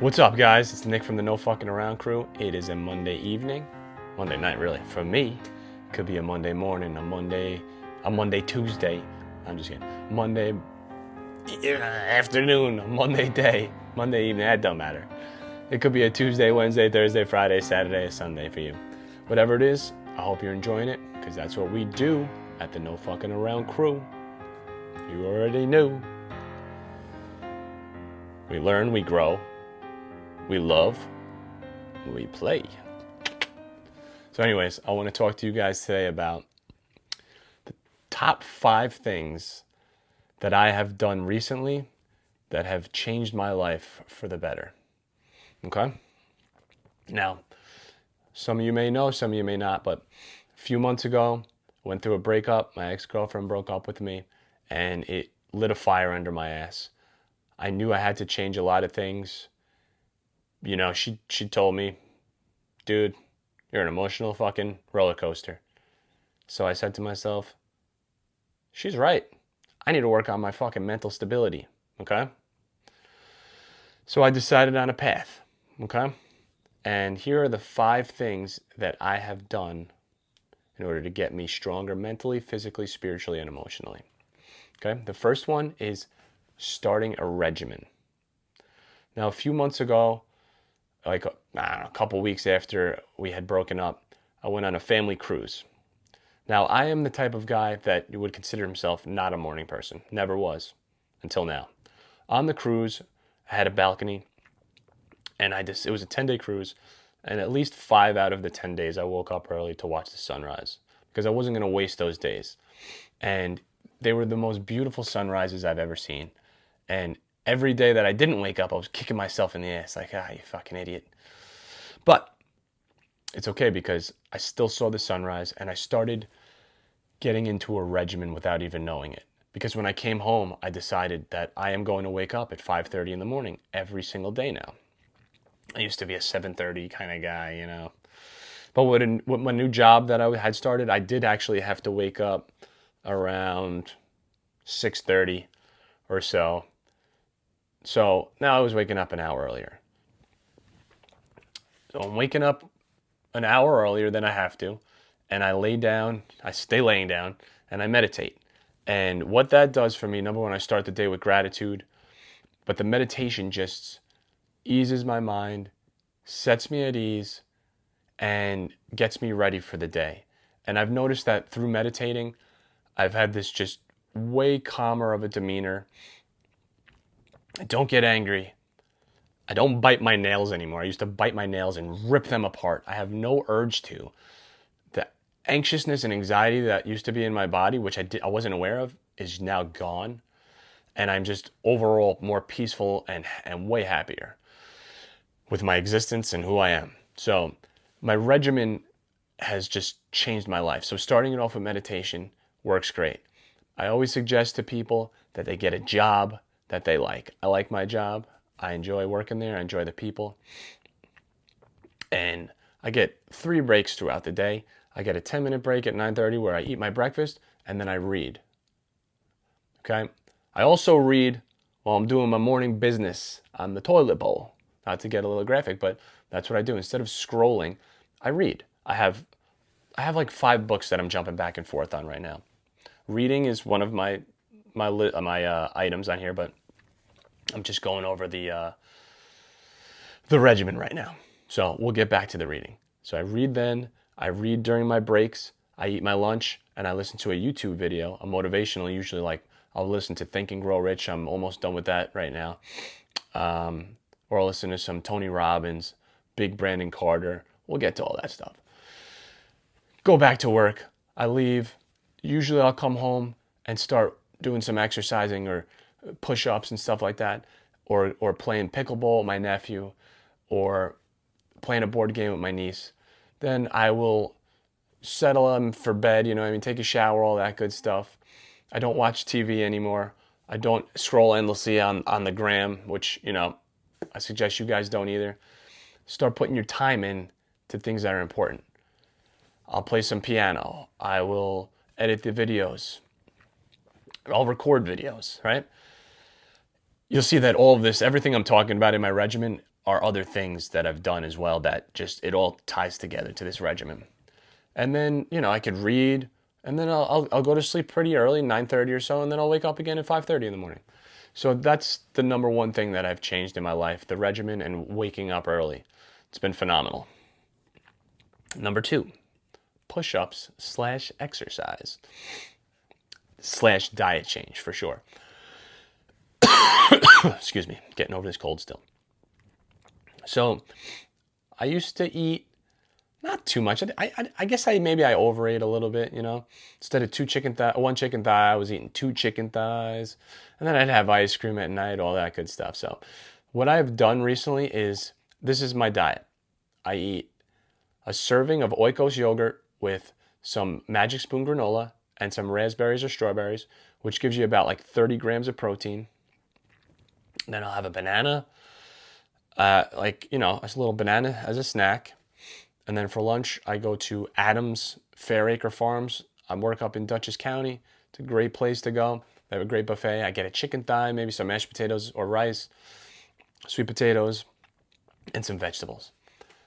What's up, guys? It's Nick from the No Fucking Around crew. It is a Monday evening, Monday night, really. For me, it could be a Monday morning, a Monday Tuesday. I'm just kidding. Monday afternoon, a Monday day, Monday evening. That don't matter. It could be a Tuesday, Wednesday, Thursday, Friday, Saturday, or Sunday for you. Whatever it is, I hope you're enjoying it, because that's what we do at the No Fucking Around crew. You already knew. We learn, we grow. We love, we play. So anyways, I want to talk to you guys today about the top 5 things that I have done recently that have changed my life for the better. Okay? Now, some of you may know, some of you may not, but a few months ago, I went through a breakup. My ex-girlfriend broke up with me, and it lit a fire under my ass. I knew I had to change a lot of things. You know, she told me, dude, you're an emotional fucking roller coaster. So I said to myself, she's right. I need to work on my fucking mental stability, okay? So I decided on a path, okay? And here are the 5 things that I have done in order to get me stronger mentally, physically, spiritually, and emotionally. Okay? The first one is starting a regimen. Now, a few months ago, like a couple weeks after we had broken up, I went on a family cruise. Now, I am the type of guy that would consider himself not a morning person. Never was until now. On the cruise, I had a balcony, and it was a 10-day cruise, and at least 5 out of the 10 days I woke up early to watch the sunrise because I wasn't going to waste those days. And they were the most beautiful sunrises I've ever seen. And every day that I didn't wake up, I was kicking myself in the ass like, you fucking idiot. But it's okay because I still saw the sunrise and I started getting into a regimen without even knowing it. Because when I came home, I decided that I am going to wake up at 5:30 in the morning every single day now. I used to be a 7:30 kind of guy, you know. But with my new job that I had started, I did actually have to wake up around 6:30 or so. So now I was waking up an hour earlier. So I'm waking up an hour earlier than I have to, and I stay laying down, and I meditate. And what that does for me, number one, I start the day with gratitude, but the meditation just eases my mind, sets me at ease, and gets me ready for the day. And I've noticed that through meditating, I've had this just way calmer of a demeanor. I don't get angry. I don't bite my nails anymore. I used to bite my nails and rip them apart. I have no urge to. The anxiousness and anxiety that used to be in my body, which I wasn't aware of, is now gone. And I'm just overall more peaceful and way happier with my existence and who I am. So my regimen has just changed my life. So starting it off with meditation works great. I always suggest to people that they get a job that they like. I like my job. I enjoy working there. I enjoy the people. And I get 3 breaks throughout the day. I get a 10-minute break at 9:30 where I eat my breakfast and then I read. Okay? I also read while I'm doing my morning business on the toilet bowl. Not to get a little graphic, but that's what I do. Instead of scrolling, I read. I have like 5 books that I'm jumping back and forth on right now. Reading is one of my items on here, but I'm just going over the regimen right now. So we'll get back to the reading. So I read then, I read during my breaks, I eat my lunch, and I listen to a YouTube video, a motivational, usually like I'll listen to Think and Grow Rich. I'm almost done with that right now. Or I'll listen to some Tony Robbins, Big Brandon Carter. We'll get to all that stuff. Go back to work. I leave. Usually I'll come home and start doing some exercising or push-ups and stuff like that, or playing pickleball with my nephew, or playing a board game with my niece. Then I will settle them for bed, take a shower, all that good stuff. I don't watch TV anymore. I don't scroll endlessly on the gram, which, I suggest you guys don't either. Start putting your time in to things that are important. I'll play some piano. I will edit the videos. I'll record videos, right? You'll see that all of this, everything I'm talking about in my regimen are other things that I've done as well that just, it all ties together to this regimen. And then, I could read, and then I'll go to sleep pretty early, 9:30 or so, and then I'll wake up again at 5:30 in the morning. So that's the number one thing that I've changed in my life, the regimen and waking up early. It's been phenomenal. Number 2, push-ups / exercise / diet change for sure. Excuse me, getting over this cold still. So I used to eat not too much. I guess maybe I overate a little bit, Instead of one chicken thigh, I was eating 2 chicken thighs. And then I'd have ice cream at night, all that good stuff. So what I've done recently is, this is my diet. I eat a serving of Oikos yogurt with some Magic Spoon granola and some raspberries or strawberries, which gives you about like 30 grams of protein. Then I'll have a banana, a little banana as a snack. And then for lunch, I go to Adams Fairacre Farms. I work up in Dutchess County. It's a great place to go. They have a great buffet. I get a chicken thigh, maybe some mashed potatoes or rice, sweet potatoes, and some vegetables.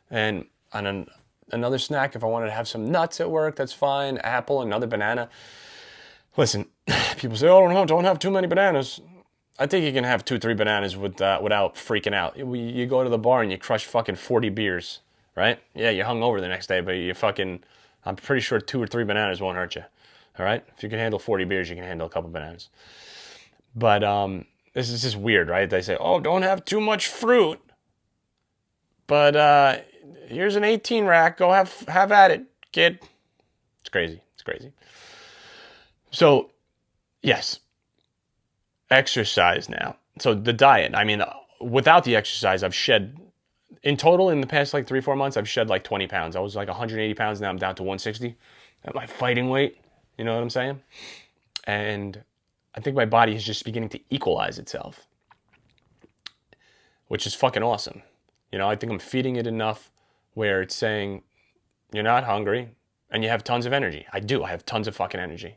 And on another snack, if I wanted to have some nuts at work, that's fine. Apple, another banana. Listen, people say, oh, don't have too many bananas. I think you can have 2-3 bananas without freaking out. You go to the bar and you crush fucking 40 beers, right? Yeah, you're hungover the next day, but I'm pretty sure 2 or 3 bananas won't hurt you. All right? If you can handle 40 beers, you can handle a couple bananas. But this is just weird, right? They say, oh, don't have too much fruit. But here's an 18 rack. Go have at it, kid. It's crazy. It's crazy. So, yes. Exercise now. So the diet, without the exercise, I've shed, in total in the past 3-4 months, I've shed 20 pounds. I was 180 pounds, now I'm down to 160 at my fighting weight. You know what I'm saying? And I think my body is just beginning to equalize itself, which is fucking awesome. I think I'm feeding it enough where it's saying, you're not hungry and you have tons of energy. I do. I have tons of fucking energy.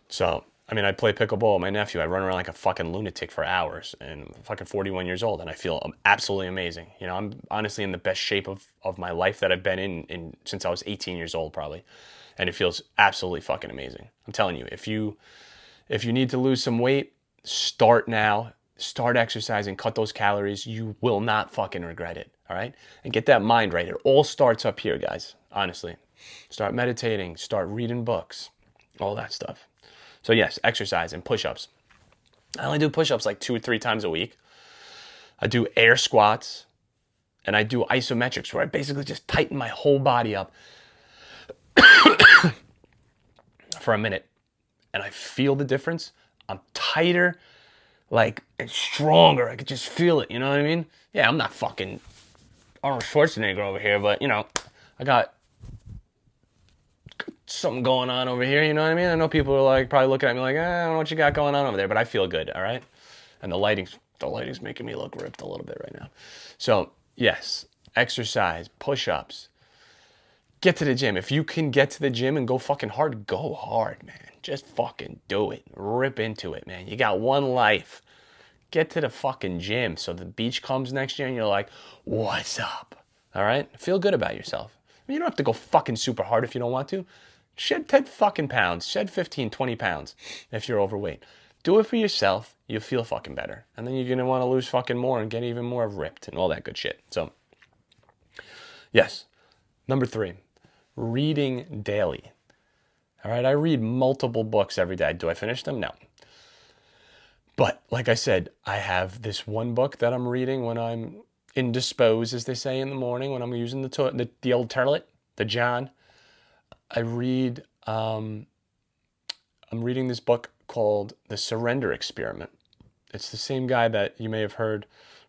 So, I play pickleball with my nephew. I run around like a fucking lunatic for hours, and I'm fucking 41 years old, and I feel absolutely amazing. I'm honestly in the best shape of my life that I've been in since I was 18 years old, probably. And it feels absolutely fucking amazing. I'm telling you, if you need to lose some weight, start now. Start exercising, cut those calories. You will not fucking regret it, all right? And get that mind right. It all starts up here, guys, honestly. Start meditating, start reading books, all that stuff. So yes, exercise and push-ups. I only do push-ups 2 or 3 times a week. I do air squats, and I do isometrics, where I basically just tighten my whole body up for a minute, and I feel the difference. I'm tighter, and stronger. I could just feel it, you know what I mean? Yeah, I'm not fucking Arnold Schwarzenegger over here, but, I got something going on over here, you know what I mean? I know people are probably looking at me I don't know what you got going on over there, but I feel good, all right? And the lighting's making me look ripped a little bit right now. So, yes, exercise, push-ups. Get to the gym. If you can get to the gym and go fucking hard, go hard, man. Just fucking do it. Rip into it, man. You got one life. Get to the fucking gym so the beach comes next year and you're like, what's up? All right? Feel good about yourself. You don't have to go fucking super hard if you don't want to. Shed 10 fucking pounds. Shed 15, 20 pounds if you're overweight. Do it for yourself. You'll feel fucking better. And then you're going to want to lose fucking more and get even more ripped and all that good shit. So, yes. Number 3, reading daily. All right, I read multiple books every day. Do I finish them? No. But like I said, I have this one book that I'm reading when I'm indisposed, as they say, in the morning, when I'm using the old toilet, the John. I'm reading this book called The Surrender Experiment. It's the same guy that you may have heard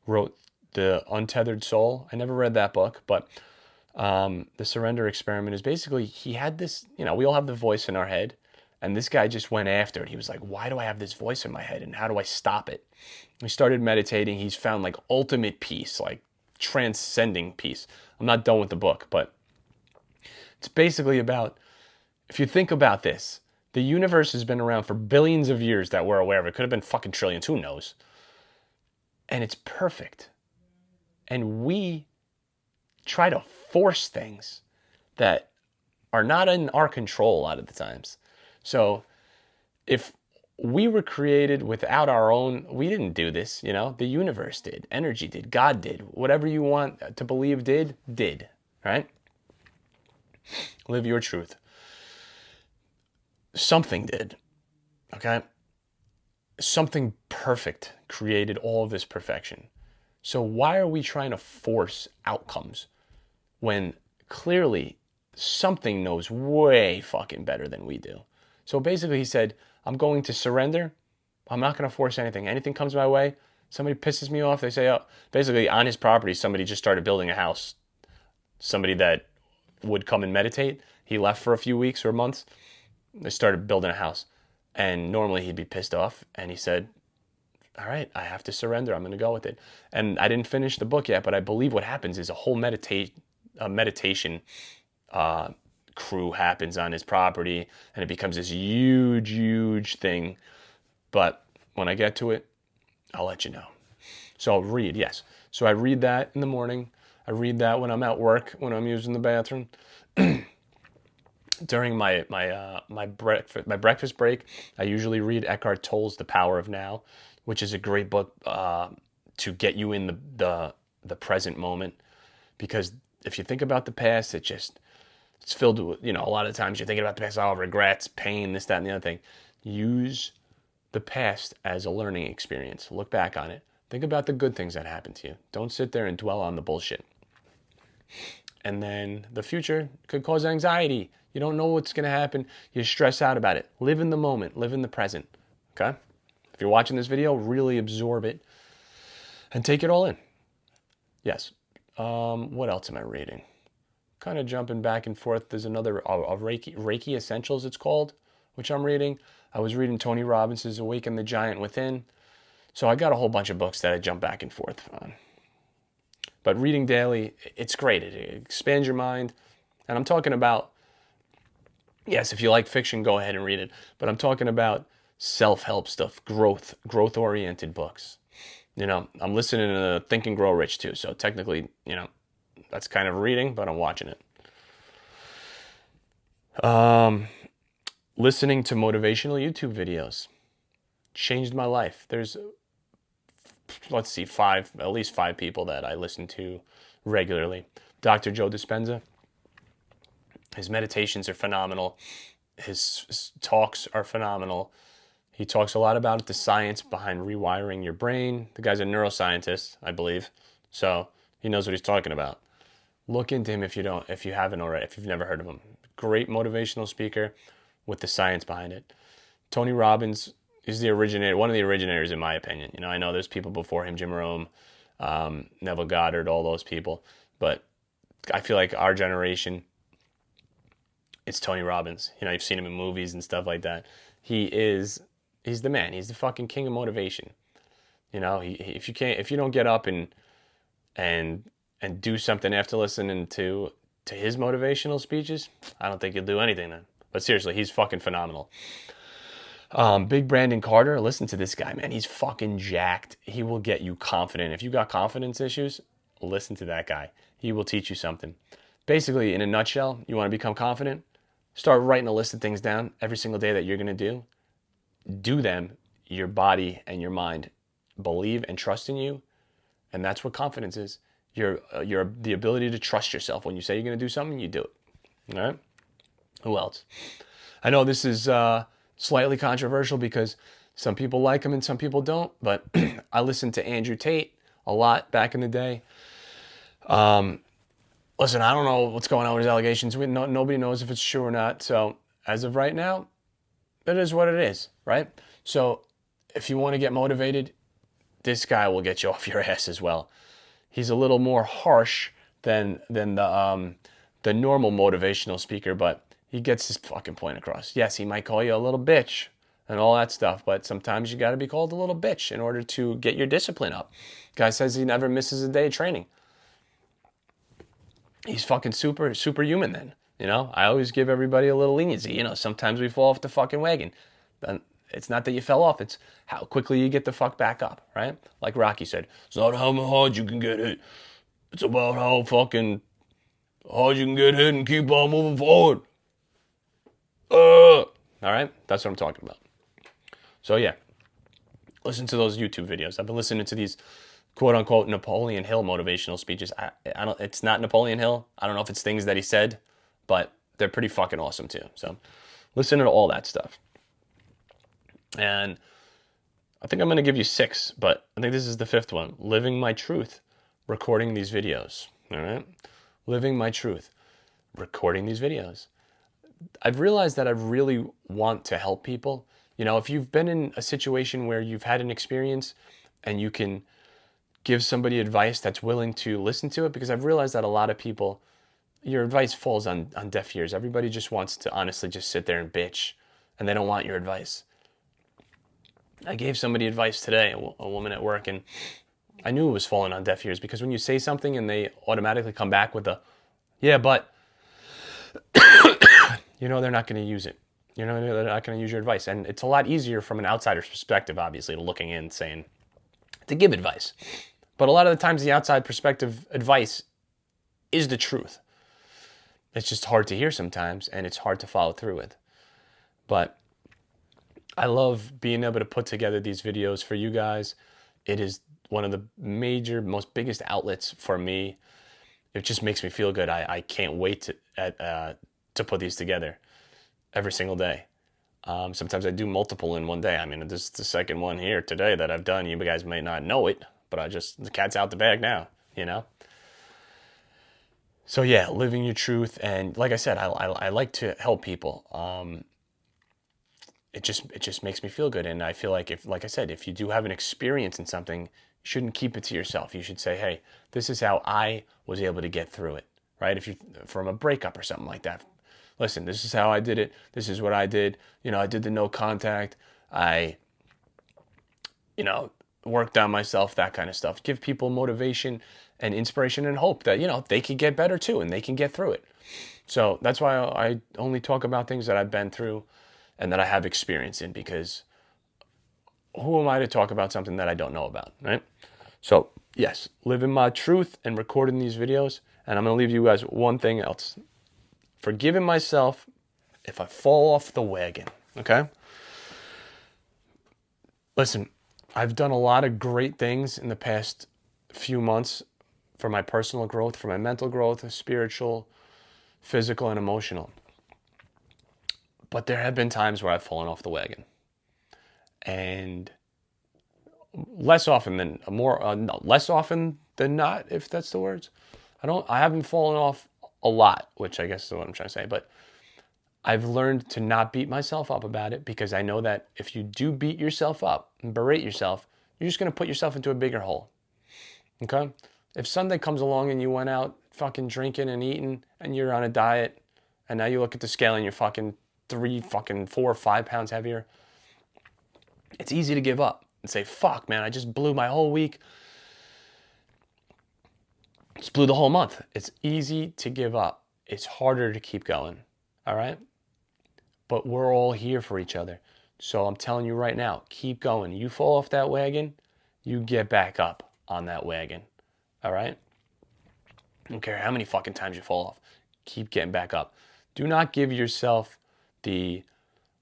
wrote The Untethered Soul. I never read that book, but The Surrender Experiment is basically, he had this, we all have the voice in our head, and this guy just went after it. He was like, why do I have this voice in my head, and how do I stop it? He started meditating. He's found ultimate peace, transcending peace. I'm not done with the book, but it's basically about, if you think about this, the universe has been around for billions of years that we're aware of. It could have been fucking trillions, who knows? And it's perfect. And we try to force things that are not in our control a lot of the times. So if we were created without our own, we didn't do this, the universe did, energy did, God did, whatever you want to believe did, right? Live your truth. Something did, okay? Something perfect created all of this perfection. So why are we trying to force outcomes when clearly something knows way fucking better than we do? So basically he said, I'm going to surrender. I'm not going to force anything. Anything comes my way, somebody pisses me off, they say, oh, basically on his property, somebody just started building a house. Somebody that would come and meditate, he left for a few weeks or months. They started building a house. And normally he'd be pissed off. And he said, all right, I have to surrender. I'm going to go with it. And I didn't finish the book yet, but I believe what happens is a whole meditation crew happens on his property, and it becomes this huge thing. But when I get to it, I'll let you know. So I'll read, yes. So I read that in the morning. I read that when I'm at work, when I'm using the bathroom. During my breakfast break, I usually read Eckhart Tolle's The Power of Now, which is a great book to get you in the present moment. Because if you think about the past, it's filled with, a lot of times you're thinking about the past, regrets, pain, this, that, and the other thing. Use the past as a learning experience. Look back on it. Think about the good things that happened to you. Don't sit there and dwell on the bullshit. And then the future could cause anxiety. You don't know what's going to happen. You stress out about it. Live in the moment. Live in the present. Okay? If you're watching this video, really absorb it and take it all in. Yes. What else am I reading? Kind of jumping back and forth. There's another Reiki Essentials, it's called, which I'm reading. I was reading Tony Robbins' Awaken the Giant Within. So I got a whole bunch of books that I jump back and forth on. But reading daily, it's great. It expands your mind. And I'm talking about, yes, if you like fiction, go ahead and read it. But I'm talking about self-help stuff, growth-oriented books. I'm listening to Think and Grow Rich too. So technically, that's kind of reading, but I'm watching it. Listening to motivational YouTube videos changed my life. There's, let's see, at least five people that I listen to regularly. Dr. Joe Dispenza. His meditations are phenomenal. His talks are phenomenal. He talks a lot about the science behind rewiring your brain. The guy's a neuroscientist, I believe. So he knows what he's talking about. Look into him if you haven't already, if you've never heard of him. Great motivational speaker with the science behind it. Tony Robbins is one of the originators in my opinion. I know there's people before him, Jim Rohn, Neville Goddard, all those people. But I feel like our generation, it's Tony Robbins. You've seen him in movies and stuff like that. He's the man. He's the fucking king of motivation. If you don't get up and do something after listening to his motivational speeches, I don't think you'll do anything then. But seriously, he's fucking phenomenal. Big Brandon Carter, listen to this guy, man. He's fucking jacked. He will get you confident. If you got confidence issues, listen to that guy. He will teach you something. Basically, in a nutshell, you want to become confident? Start writing a list of things down every single day that you're going to do. Do them. Your body and your mind believe and trust in you. And that's what confidence is. The ability to trust yourself. When you say you're going to do something, you do it. All right? Who else? I know this is slightly controversial because some people like him and some people don't, but I listened to Andrew Tate a lot back in the day. Listen, I don't know what's going on with his allegations. Nobody knows if it's true or not. So as of right now, it is what it is, right? So if you want to get motivated, this guy will get you off your ass as well. He's a little more harsh than the normal motivational speaker, but he gets his fucking point across. Yes, he might call you a little bitch and all that stuff, but sometimes you got to be called a little bitch in order to get your discipline up. Guy says he never misses a day of training. He's fucking superhuman then. I always give everybody a little leniency. Sometimes we fall off the fucking wagon. It's not that you fell off. It's how quickly you get the fuck back up, right? Like Rocky said, it's not how hard you can get hit. It's about how fucking hard you can get hit and keep on moving forward. All right, that's what I'm talking about. So yeah, listen to those YouTube videos. I've been listening to these quote unquote Napoleon Hill motivational speeches. I don't. It's not Napoleon Hill. I don't know if it's things that he said, but they're pretty fucking awesome too. So listen to all that stuff. And I think I'm going to give you 6, but I think this is the 5th one. Living my truth, recording these videos. All right, living my truth, recording these videos. I've realized that I really want to help people. You know, if you've been in a situation where you've had an experience and you can give somebody advice that's willing to listen to it, because I've realized that a lot of people, your advice falls on deaf ears. Everybody just wants to honestly just sit there and bitch, and they don't want your advice. I gave somebody advice today, a woman at work, and I knew it was falling on deaf ears, because when you say something and they automatically come back with a, yeah, but, you know they're not going to use it. You know they're not going to use your advice. And it's a lot easier from an outsider's perspective, obviously, to looking in saying, to give advice. But a lot of the times the outside perspective advice is the truth. It's just hard to hear sometimes, and it's hard to follow through with. But I love being able to put together these videos for you guys. It is one of the major, most biggest outlets for me. It just makes me feel good. I can't wait to put these together every single day. Sometimes I do multiple in one day. I mean, this is the second one here today that I've done. You guys may not know it, but the cat's out the bag now, you know? So yeah, living your truth. And like I said, I like to help people. It just makes me feel good. And I feel like like I said, if you do have an experience in something, you shouldn't keep it to yourself. You should say, hey, this is how I was able to get through it, right? If you from a breakup or something like that. Listen, this is how I did it. This is what I did. You know, I did the no contact. I, worked on myself, that kind of stuff. Give people motivation and inspiration and hope that, they can get better too and they can get through it. So that's why I only talk about things that I've been through and that I have experience in, because who am I to talk about something that I don't know about, right? So yes, living my truth and recording these videos. And I'm going to leave you guys one thing else. Forgiving myself if I fall off the wagon, okay? Listen, I've done a lot of great things in the past few months for my personal growth, for my mental growth, spiritual, physical, and emotional. But there have been times where I've fallen off the wagon. And less often than not, if that's the words. I haven't fallen off a lot, which I guess is what I'm trying to say, but I've learned to not beat myself up about it, because I know that if you do beat yourself up and berate yourself, you're just going to put yourself into a bigger hole. Okay? If Sunday comes along and you went out fucking drinking and eating and you're on a diet, and now you look at the scale and you're fucking 4 or 5 pounds heavier, it's easy to give up and say, fuck, man, I just blew my whole week. Just blew the whole month. It's easy to give up. It's harder to keep going. All right? But we're all here for each other. So I'm telling you right now, keep going. You fall off that wagon, you get back up on that wagon. All right? I don't care how many fucking times you fall off. Keep getting back up. Do not give yourself the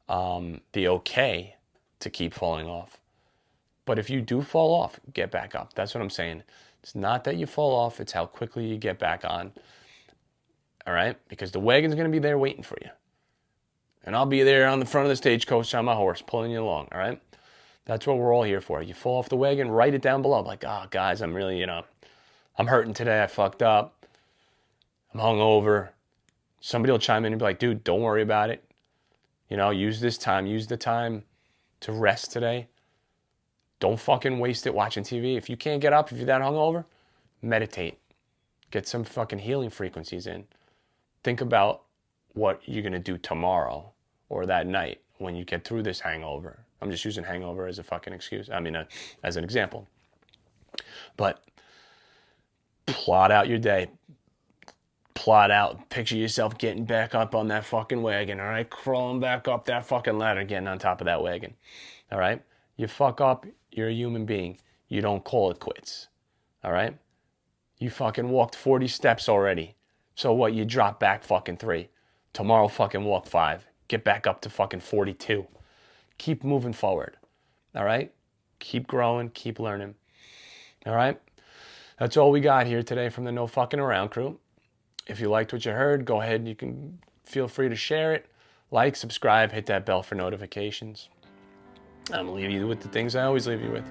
okay to keep falling off. But if you do fall off, get back up. That's what I'm saying. It's not that you fall off, it's how quickly you get back on. All right? Because the wagon's going to be there waiting for you. And I'll be there on the front of the stagecoach on my horse, pulling you along, all right? That's what we're all here for. You fall off the wagon, write it down below. Like, guys, I'm really, I'm hurting today. I fucked up. I'm hungover. Somebody will chime in and be like, dude, don't worry about it. Use the time to rest today. Don't fucking waste it watching TV. If you can't get up, if you're that hungover, meditate. Get some fucking healing frequencies in. Think about what you're going to do tomorrow or that night when you get through this hangover. I'm just using hangover as a fucking excuse. As an example. But plot out your day. Picture yourself getting back up on that fucking wagon, all right? Crawling back up that fucking ladder, getting on top of that wagon, all right? You fuck up, you're a human being. You don't call it quits, all right? You fucking walked 40 steps already. So what? You drop back fucking 3. Tomorrow fucking walk 5. Get back up to fucking 42. Keep moving forward. All right? Keep growing, keep learning. All right? That's all we got here today from the No Fucking Around crew. If you liked what you heard, go ahead. You can feel free to share it. Like, subscribe, hit that bell for notifications. I'm going to leave you with the things I always leave you with,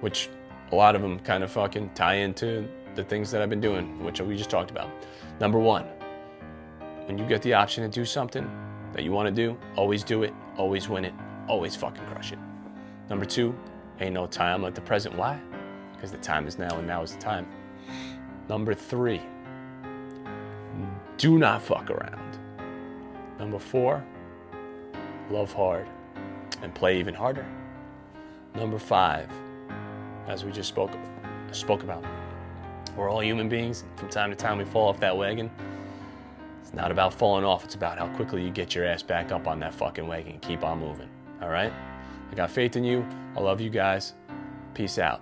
which a lot of them kind of fucking tie into the things that I've been doing, which we just talked about. Number 1, when you get the option to do something that you want to do, always do it, always win it, always fucking crush it. Number 2, ain't no time like the present. Why? Because the time is now, and now is the time. Number 3, do not fuck around. Number 4, love hard and play even harder. Number 5, as we just spoke about, we're all human beings. From time to time we fall off that wagon. It's not about falling off. It's about how quickly you get your ass back up on that fucking wagon and keep on moving. All right? I got faith in you. I love you guys. Peace out.